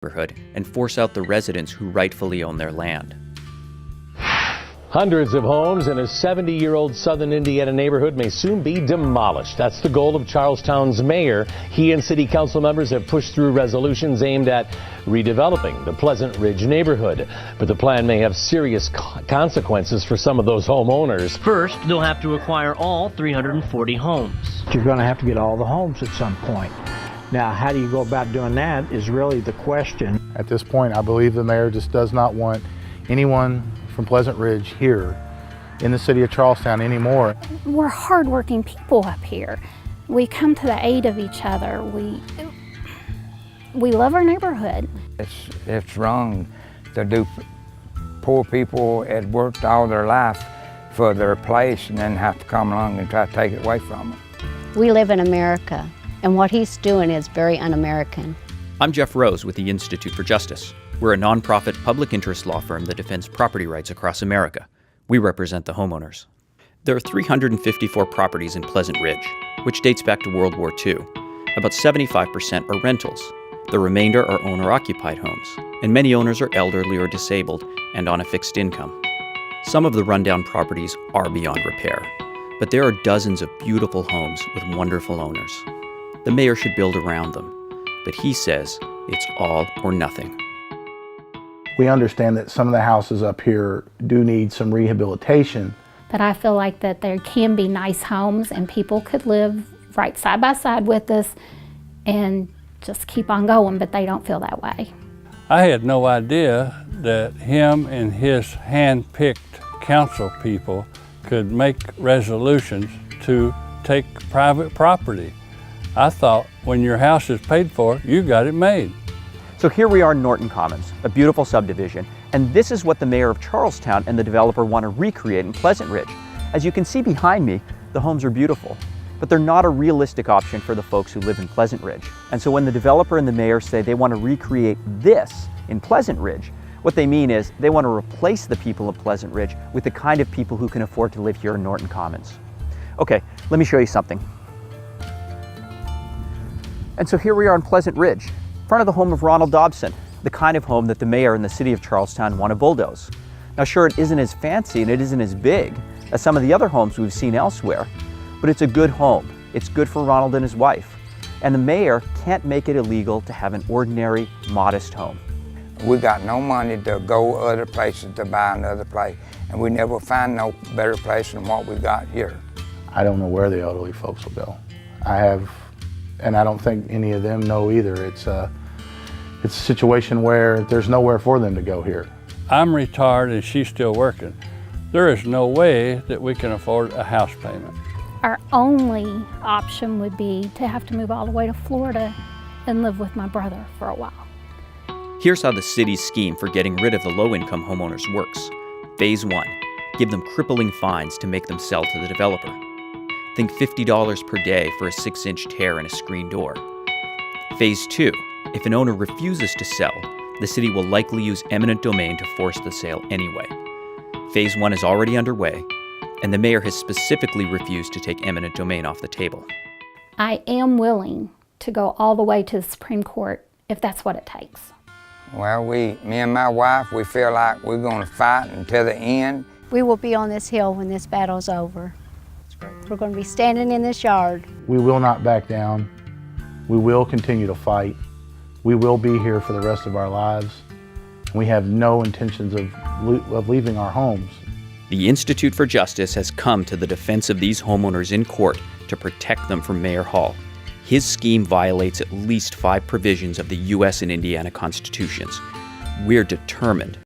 neighborhood and force out the residents who rightfully own their land. Hundreds of homes in a 70-year-old southern Indiana neighborhood may soon be demolished. That's the goal of Charlestown's mayor. He and city council members have pushed through resolutions aimed at redeveloping the Pleasant Ridge neighborhood. But the plan may have serious consequences for some of those homeowners. First, they'll have to acquire all 340 homes. You're going to have to get all the homes at some point. Now, how do you go about doing that is really the question. At this point, I believe the mayor just does not want anyone from Pleasant Ridge here in the city of Charlestown anymore. We're hardworking people up here. We come to the aid of each other. We love our neighborhood. It's wrong to do poor people that worked all their life for their place and then have to come along and try to take it away from them. We live in America, and what he's doing is very un-American. I'm Jeff Rose with the Institute for Justice. We're a nonprofit public interest law firm that defends property rights across America. We represent the homeowners. There are 354 properties in Pleasant Ridge, which dates back to World War II. About 75% are rentals. The remainder are owner-occupied homes, and many owners are elderly or disabled and on a fixed income. Some of the rundown properties are beyond repair, but there are dozens of beautiful homes with wonderful owners. The mayor should build around them, but he says it's all or nothing. We understand that some of the houses up here do need some rehabilitation. But I feel like that there can be nice homes and people could live right side by side with us and just keep on going, but they don't feel that way. I had no idea that him and his hand-picked council people could make resolutions to take private property. I thought when your house is paid for, you got it made. So here we are in Norton Commons, a beautiful subdivision, and this is what the mayor of Charlestown and the developer want to recreate in Pleasant Ridge. As you can see behind me, the homes are beautiful, but they're not a realistic option for the folks who live in Pleasant Ridge. And so when the developer and the mayor say they want to recreate this in Pleasant Ridge, what they mean is they want to replace the people of Pleasant Ridge with the kind of people who can afford to live here in Norton Commons. Okay, let me show you something. And so here we are in Pleasant Ridge, front of the home of Ronald Dobson, the kind of home that the mayor and the city of Charlestown want to bulldoze. Now sure, it isn't as fancy and it isn't as big as some of the other homes we've seen elsewhere, but it's a good home. It's good for Ronald and his wife. And the mayor can't make it illegal to have an ordinary, modest home. We got no money to go other places to buy another place, and we never find no better place than what we got here. I don't know where the elderly folks will go. And I don't think any of them know either. It's a situation where there's nowhere for them to go here. I'm retired and she's still working. There is no way that we can afford a house payment. Our only option would be to have to move all the way to Florida and live with my brother for a while. Here's how the city's scheme for getting rid of the low-income homeowners works. Phase 1, give them crippling fines to make them sell to the developer. Think $50 per day for a 6-inch tear in a screen door. Phase 2, if an owner refuses to sell, the city will likely use eminent domain to force the sale anyway. Phase 1 is already underway, and the mayor has specifically refused to take eminent domain off the table. I am willing to go all the way to the Supreme Court if that's what it takes. Well, me and my wife, we feel like we're going to fight until the end. We will be on this hill when this battle's over. We're going to be standing in this yard. We will not back down. We will continue to fight. We will be here for the rest of our lives. We have no intentions of leaving our homes. The Institute for Justice has come to the defense of these homeowners in court to protect them from Mayor Hall. His scheme violates at least 5 provisions of the U.S. and Indiana constitutions. We're determined